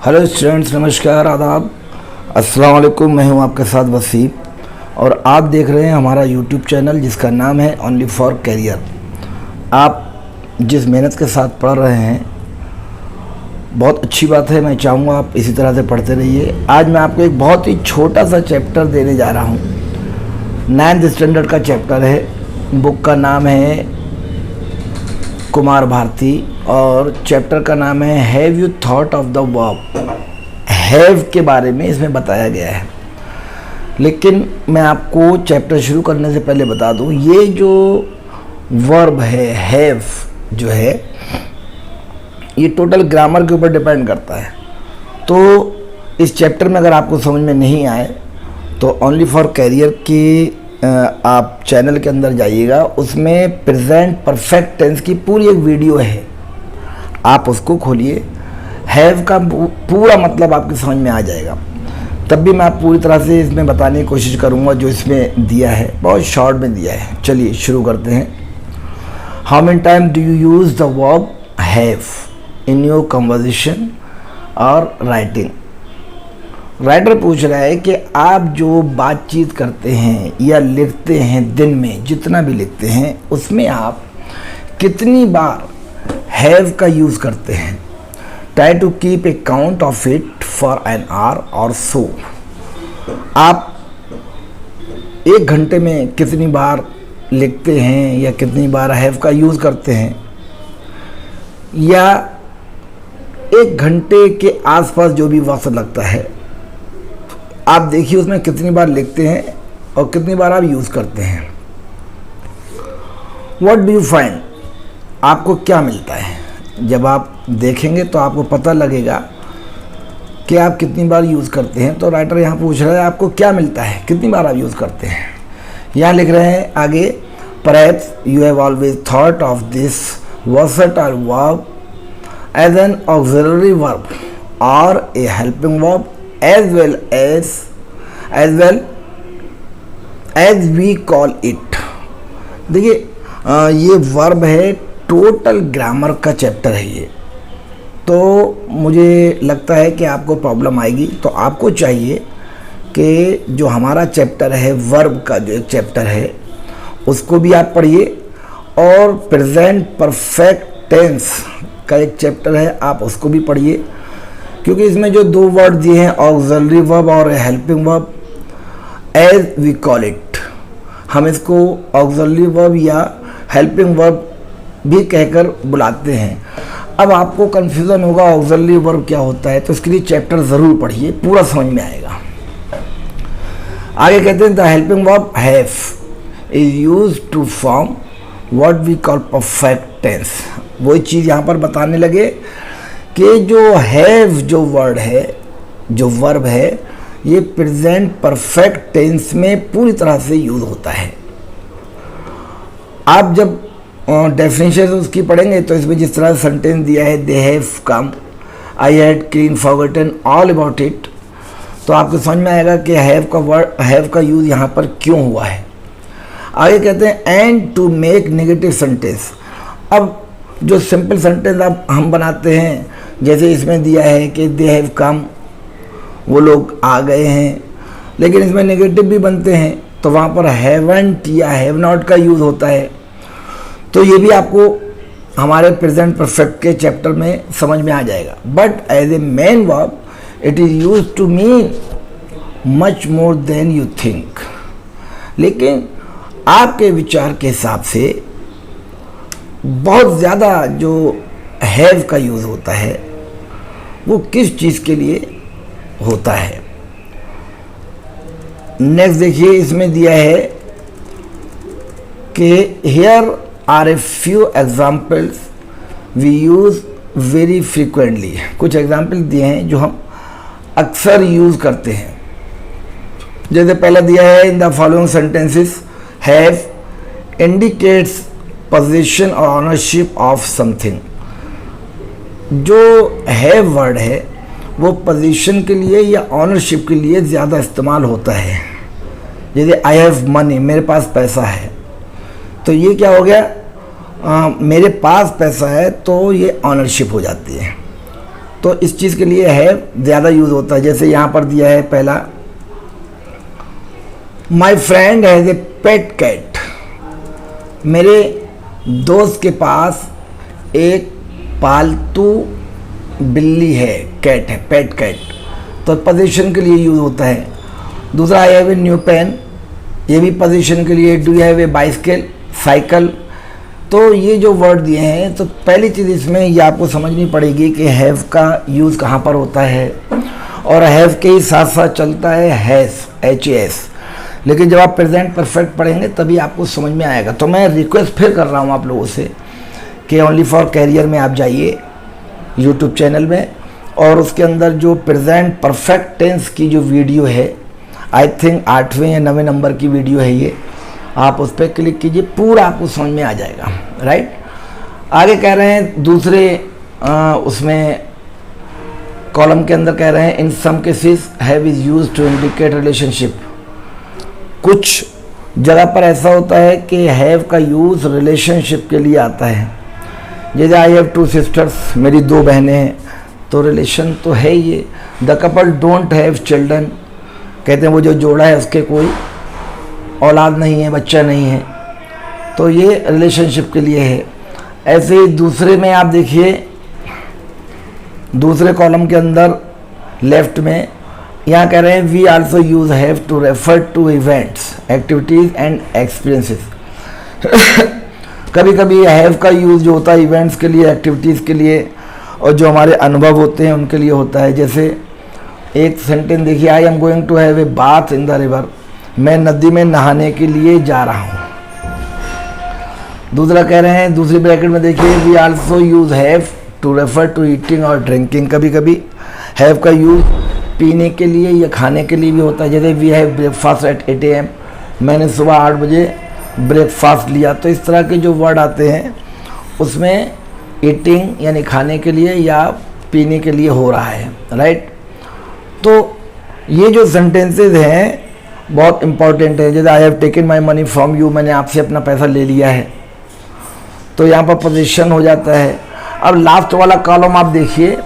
Hello students, नमस्कार, आदाब, अस्सलाम वालेकुम। मैं हूं आपके साथ वसीम और आप देख रहे हैं हमारा यूट्यूब चैनल जिसका नाम है ओनली फॉर कैरियर। आप जिस मेहनत के साथ पढ़ रहे हैं बहुत अच्छी बात है। मैं चाहूँगा आप इसी तरह से पढ़ते रहिए। आज मैं आपको एक बहुत ही छोटा सा चैप्टर देने जा रहा हूँ। 9th स्टैंडर्ड का चैप्टर है। बुक का नाम है कुमार भारती और चैप्टर का नाम है have you thought of the verb. Have के बारे में इसमें बताया गया है। लेकिन मैं आपको चैप्टर शुरू करने से पहले बता दूं, ये जो वर्ब है हैव जो है ये टोटल ग्रामर के ऊपर डिपेंड करता है। तो इस चैप्टर में अगर आपको समझ में नहीं आए तो ओनली फॉर कैरियर की आप चैनल के अंदर जाइएगा, उसमें प्रेजेंट परफेक्ट टेंस की पूरी एक वीडियो है, आप उसको खोलिए। हैव का पूरा मतलब आपके समझ में आ जाएगा। तब भी मैं आप पूरी तरह से इसमें बताने की कोशिश करूँगा जो इसमें दिया है, बहुत शॉर्ट में दिया है। चलिए शुरू करते हैं। How many time do you use the verb have in your conversation और राइटिंग। राइटर पूछ रहा है कि आप जो बातचीत करते हैं या लिखते हैं, दिन में जितना भी लिखते हैं उसमें आप कितनी बार हैव का यूज़ करते हैं। Try to keep a count of it for an hour or so. आप एक घंटे में कितनी बार लिखते हैं या कितनी बार हैव का यूज़ करते हैं, या एक घंटे के आसपास जो भी वक्त लगता है आप देखिए उसमें कितनी बार लिखते हैं और कितनी बार आप यूज़ करते हैं। व्हाट डू यू फाइंड, आपको क्या मिलता है। जब आप देखेंगे तो आपको पता लगेगा कि आप कितनी बार यूज़ करते हैं। तो राइटर यहाँ पूछ रहा है आपको क्या मिलता है, कितनी बार आप यूज़ करते हैं। यहाँ लिख रहे हैं आगे, perhaps you have always thought of this versatile verb as an auxiliary verb और a helping verb as well as we call it। देखिए ये वर्ब है, टोटल ग्रामर का चैप्टर है ये। तो मुझे लगता है कि आपको प्रॉब्लम आएगी। तो आपको चाहिए कि जो हमारा चैप्टर है वर्ब का, जो एक चैप्टर है उसको भी आप पढ़िए, और प्रेजेंट परफेक्ट टेंस का एक चैप्टर है आप उसको भी पढ़िए। क्योंकि इसमें जो दो वर्ड दिए हैं ऑक्सिलरी वर्ब और helping verb, as we call it, हम इसको ऑक्सिलरी वर्ब या हेल्पिंग वर्ब भी कहकर बुलाते हैं। अब आपको कन्फ्यूज़न होगा ऑक्सिलरी वर्ब क्या होता है, तो इसके लिए चैप्टर ज़रूर पढ़िए, पूरा समझ में आएगा। आगे कहते हैं the helping verb have is use to form what we call perfect tense. वही चीज़ यहाँ पर बताने लगे कि जो हैव जो वर्ड है, जो वर्ब है, ये प्रेजेंट परफेक्ट टेंस में पूरी तरह से यूज़ होता है। आप जब डेफिनेशन उसकी पढ़ेंगे तो इसमें जिस तरह सेंटेंस दिया है they have come, I had clean forgotten all about it, तो आपको समझ में आएगा कि हैव का यूज़ यहाँ पर क्यों हुआ है। आगे कहते हैं and to make negative sentence. अब जो सिंपल सेंटेंस आप हम बनाते हैं, जैसे इसमें दिया है कि दे हैव कम, वो लोग आ गए हैं, लेकिन इसमें नेगेटिव भी बनते हैं तो वहाँ पर हैवंट या हैव नॉट का यूज़ होता है। तो ये भी आपको हमारे प्रेजेंट परफेक्ट के चैप्टर में समझ में आ जाएगा। But as a main verb it is use to mean much more than you think. लेकिन आपके विचार के हिसाब से बहुत ज़्यादा जो हैव का यूज़ होता है वो किस चीज़ के लिए होता है। नेक्स्ट देखिए, इसमें दिया है कि here are a few examples we use very frequently. कुछ एग्जाम्पल दिए हैं जो हम अक्सर यूज़ करते हैं। जैसे पहला दिया है in the following sentences have indicates position और ऑनरशिप ऑफ समथिंग। जो हैव वर्ड है वो पोजीशन के लिए या ऑनरशिप के लिए ज़्यादा इस्तेमाल होता है। जैसे आई हैव मनी, मेरे पास पैसा है, तो ये क्या हो गया, मेरे पास पैसा है तो ये ऑनरशिप हो जाती है। तो इस चीज़ के लिए हैव ज़्यादा यूज़ होता है। जैसे यहाँ पर दिया है पहला, my friend has a pet cat, मेरे दोस्त के पास एक पालतू बिल्ली है, कैट है, पेट कैट, तो पोजीशन के लिए यूज़ होता है। दूसरा, I have a new pen, ये भी पोजीशन के लिए। Do you have a bicycle, cycle. तो ये जो वर्ड दिए हैं, तो पहली चीज़ इसमें ये आपको समझनी पड़ेगी कि हैव का यूज़ कहाँ पर होता है, और हैव के ही साथ साथ चलता है हैज़, HAS। लेकिन जब आप प्रेजेंट परफेक्ट पढ़ेंगे तभी आपको समझ में आएगा। तो मैं रिक्वेस्ट फिर कर रहा हूँ आप लोगों से कि ओनली फॉर कैरियर में आप जाइए यूट्यूब चैनल में, और उसके अंदर जो प्रेजेंट परफेक्ट टेंस की जो वीडियो है, आई थिंक 8वें या 9वें नंबर की वीडियो है ये, आप उस पर क्लिक कीजिए, पूरा आपको समझ में आ जाएगा। राइट। आगे कह रहे हैं दूसरे उसमें कॉलम के अंदर कह रहे हैं, in some cases have is used to indicate relationship. कुछ जगह पर ऐसा होता है कि हैव का यूज़ रिलेशनशिप के लिए आता है। जैसे आई हैव 2 सिस्टर्स, मेरी 2 बहनें हैं, तो रिलेशन तो है ये। The couple don't have children, कहते हैं वो जो जोड़ा है उसके कोई औलाद नहीं है, बच्चा नहीं है, तो ये रिलेशनशिप के लिए है। ऐसे ही दूसरे में आप देखिए, दूसरे कॉलम के अंदर लेफ्ट में यहाँ कह रहे हैं, we also use have to refer to events, activities and experiences. कभी कभी हैव का यूज़ जो होता है इवेंट्स के लिए, एक्टिविटीज़ के लिए, और जो हमारे अनुभव होते हैं उनके लिए होता है। जैसे एक सेंटेंस देखिए, I am going to have a bath in the river, मैं नदी में नहाने के लिए जा रहा हूँ। दूसरा कह रहे हैं, दूसरी ब्रैकेट में देखिए, we also use have to refer to eating और ड्रिंकिंग। कभी कभी हैव का यूज़ पीने के लिए या खाने के लिए भी होता है। जैसे we have breakfast at 8 AM, मैंने सुबह 8 बजे ब्रेकफास्ट लिया। तो इस तरह के जो वर्ड आते हैं उसमें ईटिंग यानी खाने के लिए या पीने के लिए हो रहा है। राइट। तो ये जो सेंटेंसेस हैं बहुत इंपॉर्टेंट है। जैसे I have taken my money from you, मैंने आपसे अपना पैसा ले लिया है, तो यहाँ पर पोजीशन हो जाता है। अब लास्ट वाला कॉलम आप देखिए,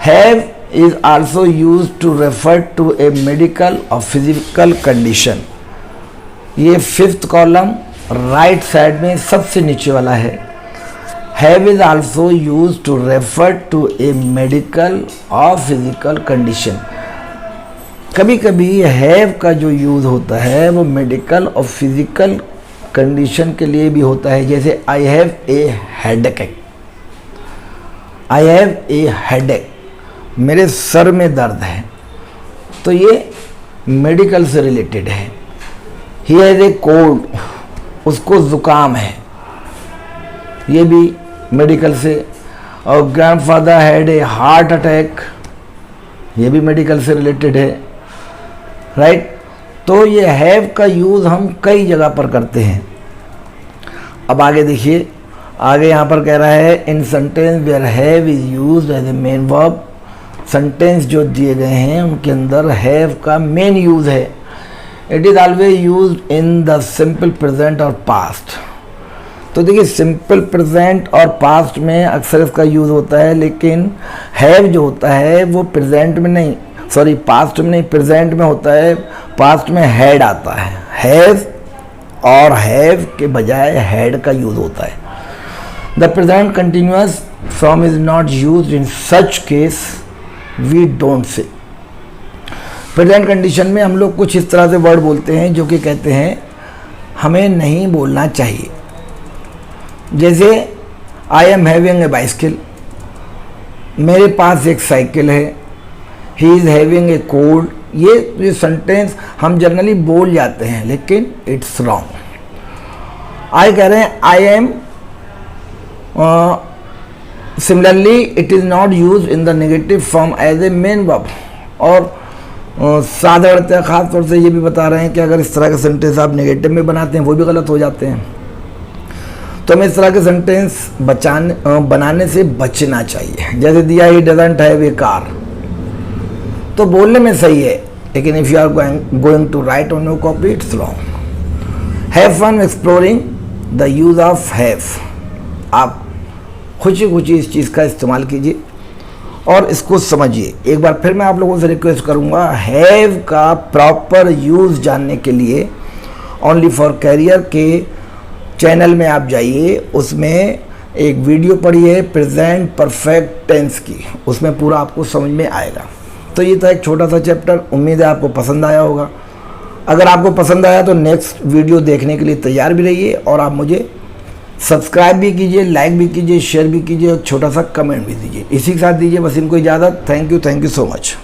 have is also use to refer to a medical और फिजिकल कंडीशन। ये 5th कॉलम राइट साइड में सबसे नीचे वाला है। Have is also use to refer to a medical और फिजिकल कंडीशन। कभी कभी हैव का जो यूज़ होता है वो मेडिकल और फिजिकल कंडीशन के लिए भी होता है। जैसे आई have A headache, I have A headache, मेरे सर में दर्द है, तो ये मेडिकल से रिलेटेड है। ही हैज़ ए कोल्ड, उसको ज़ुकाम है, ये भी मेडिकल से। और grandfather had a heart attack, ये भी मेडिकल से रिलेटेड है। राइट। तो ये हैव का यूज़ हम कई जगह पर करते हैं। अब आगे देखिए, आगे यहाँ पर कह रहा है, in sentence where have is used as a main verb. Sentence जो दिए गए हैं उनके अंदर हैव का मेन यूज़ है। It is always used in the simple present और पास्ट। तो देखिए, सिंपल प्रेजेंट और पास्ट में अक्सर इसका यूज़ होता है, लेकिन हैव जो होता है वो प्रेजेंट में नहीं, सॉरी पास्ट में नहीं, प्रेजेंट में होता है। पास्ट में हैड आता है, हैव और हैव के बजाय हैड का यूज़ होता है। The present continuous form is not used in such case, we don't say. Present condition में हम लोग कुछ इस तरह से वर्ड बोलते हैं जो कि कहते हैं हमें नहीं बोलना चाहिए। जैसे I am having a bicycle, मेरे पास एक साइकिल है। He is having a cold, ये सेंटेंस हम जनरली बोल जाते हैं लेकिन इट्स रॉन्ग। आई कह रहे हैं I am, similarly it is not use in the negative form as a main verb. और साधारणतः खास तौर से ये भी बता रहे हैं कि अगर इस तरह के सेंटेंस आप नेगेटिव में बनाते हैं वो भी गलत हो जाते हैं। तो हमें इस तरह के सेंटेंस बनाने से बचना चाहिए। जैसे दिया, he doesn't have a car, तो बोलने में सही है, लेकिन if you are going to write on your copy it's wrong. Have fun exploring the use of have, आप खुशी खुशी इस चीज़ का इस्तेमाल कीजिए और इसको समझिए। एक बार फिर मैं आप लोगों से रिक्वेस्ट करूंगा, हैव का प्रॉपर यूज़ जानने के लिए ओनली फॉर कैरियर के चैनल में आप जाइए, उसमें एक वीडियो पड़ी है प्रेजेंट परफेक्ट टेंस की, उसमें पूरा आपको समझ में आएगा। तो ये था एक छोटा सा चैप्टर, उम्मीद है आपको पसंद आया होगा। अगर आपको पसंद आया तो नेक्स्ट वीडियो देखने के लिए तैयार भी रहिए और आप मुझे सब्सक्राइब भी कीजिए, लाइक भी कीजिए, शेयर भी कीजिए और छोटा सा कमेंट भी दीजिए। इसी के साथ दीजिए वसीम को इजाज़त। Thank you so much.